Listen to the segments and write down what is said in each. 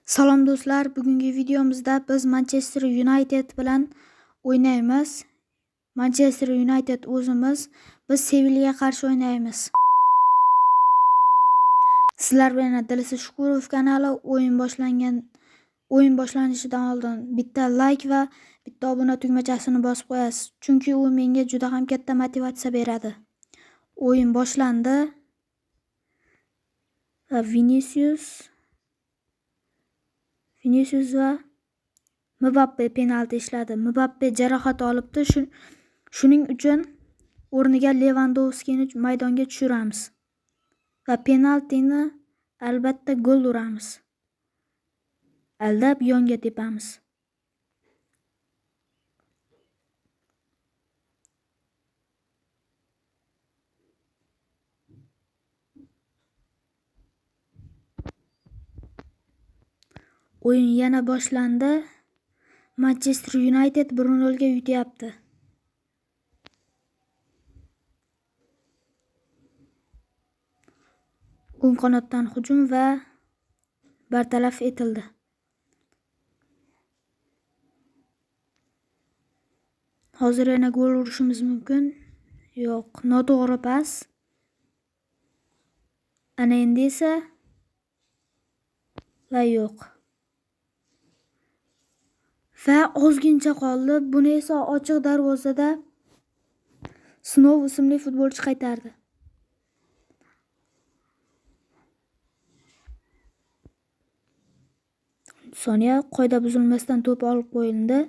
Salom do'stlar, bugungi videomizda biz Manchester United bilan o'ynaymiz. Manchester United o'zimiz, biz Sevillaga qarshi o'ynaymiz. Sizlar bilan Abdulaziz Shukurov kanali o'yin boshlanishidan oldin bitta like va bitta obuna tugmachasini bosib qo'yasiz, chunki u menga juda ham katta motivatsiya beradi. O'yin boshlandi va Vinicius va Mbappe penalti ishladi. Mbappe jarohat olibdi. Shuning uchun o'rniga Lewandowskini maydonga tushiramiz va penaltini albatta gol uramiz. Aldab yonga tepamiz. O'yin yana boshlandi. Manchester United 1-0 ga yutyapti. O'ng qanotdan hujum va bartaraf etildi. Hozir yana gol urishimiz mumkin. Yo'q, noto'g'ri pas. Ana endi esa va yo'q. Va ozgincha qoldi. Buni esa ochiq darvozada Sinov ismli futbolchi qaytardi. Sonya qoida buzilmasdan to'p olib qo'yildi.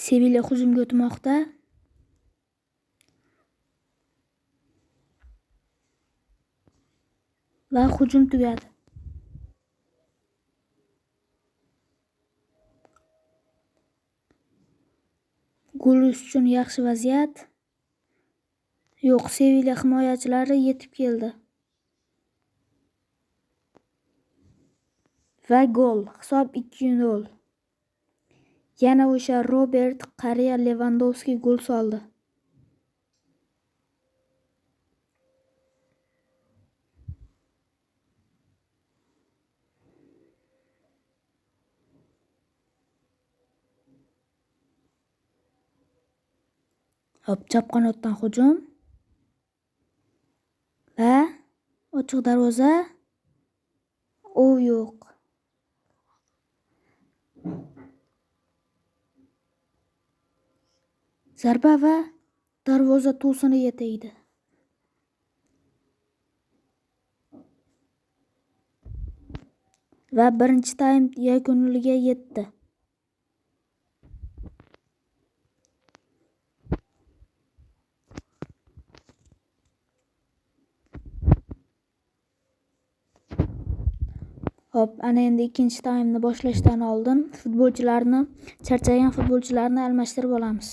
Sevilla hujumga o'tmoqda. Va hujum tugadi. Gol uchun yaxshi vaziyat. Yo'q, Sevilla himoyachilari yetib keldi. Va gol. Hisob 2-0. Yana o'sha Robert qariya Lewandowski gol soldi. Chap qanotdan hujum va ochiq darvoza. O yo'q. Zarba va darvoza to'siniga tegdi. Va birinchi taym yakuniga yetdi. Ana endi ikkinchi taymni boshlashdan oldin charchagan futbolchilarni almashtirib olamiz.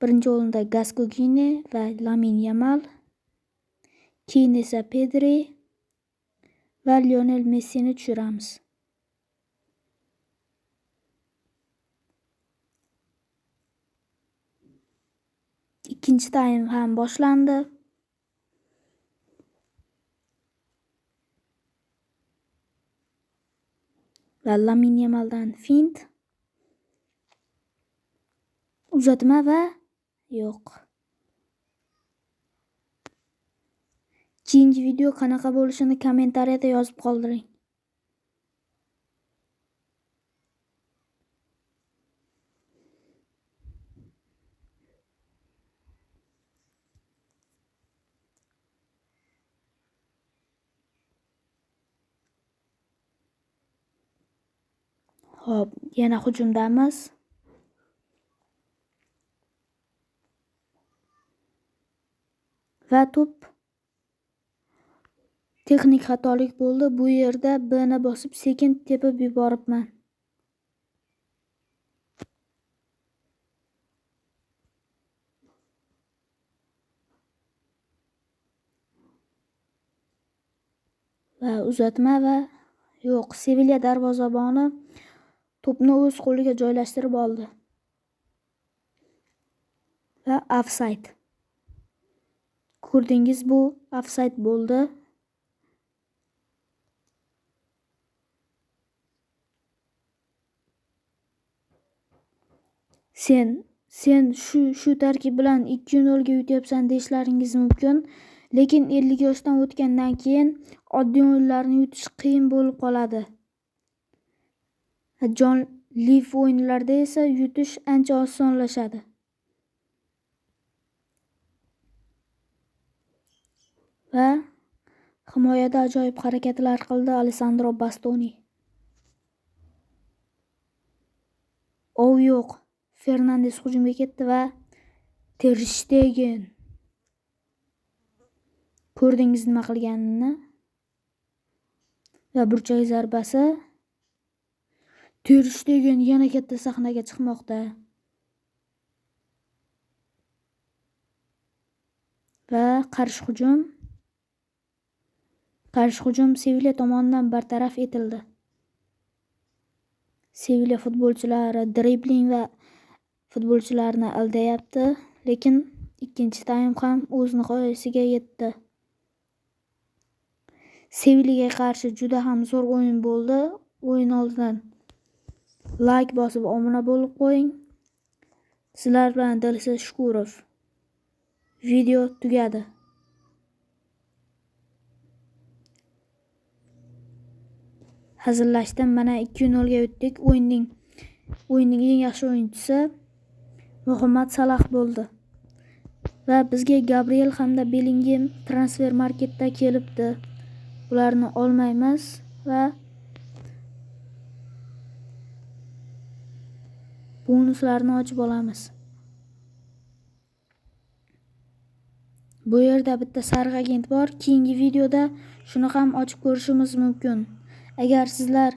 Birinchi o'rinda Gascoigne va Lamine Yamal, keyin esa Pedri va Lionel Messini tushiramiz. Ikkinchi taym ham boshlandi. Va Lamine Yamaldan fint. Uzatma va yo'q. Keyingi video qanaqa bo'lishini kommentariyada yozib qoldiring. Yana hujumdamiz. Va to'p texnik xatolik bo'ldi. Bu yerda B'ni bosib sekin tepib yuboribman. Va uzatma va yo'q. Sevilla darvozaboni to'pni o'z qo'liga joylashtirib oldi. va offside. Ko'rdingiz, bu offside bo'ldi. Sen shu tarkib bilan 2-0 ga yutyapsan deyishlaringiz mumkin, lekin 50 yoshdan o'tgandan keyin oddiy o'yinlarni yutish qiyin bo'lib qoladi. Jonli o'yinlarda esa yutish ancha osonlashadi. Va himoyada ajoyib harakatlar qildi Alessandro Bastoni. Yo'q. Fernandes hujumga ketdi va Ter Stegen. Ko'rdingiz nima qilganini? Va burchak zarbasi. Ter Stegen yana katta sahnaga chiqmoqda. Va qarshi hujum Sevilla tomonidan bartaraf etildi. Sevilla futbolchilari dribling va futbolchilarni aldayapti, lekin ikkinchi taym ham o'z nihoyasiga yetdi. Sevillaga qarshi juda ham zo'r o'yin bo'ldi. O'yin oldidan like bosib omona bo'lib qo'ying. Sizlar bilan Dilso'z Shukurov. Video tugadi. Hazillashdim. Mana 2-0 ga o'tdik. O'yinning eng yaxshi o'yinchisi Muhammad Salah bo'ldi. Va bizga Gabriel hamda Bellingham transfer marketda kelibdi. Ularni olmaymiz va bonuslarni ochib olamiz. Bu yerda bitta sariq agent bor. Keyingi videoda shuni ham ochib ko'rishimiz mumkin. Agar sizlar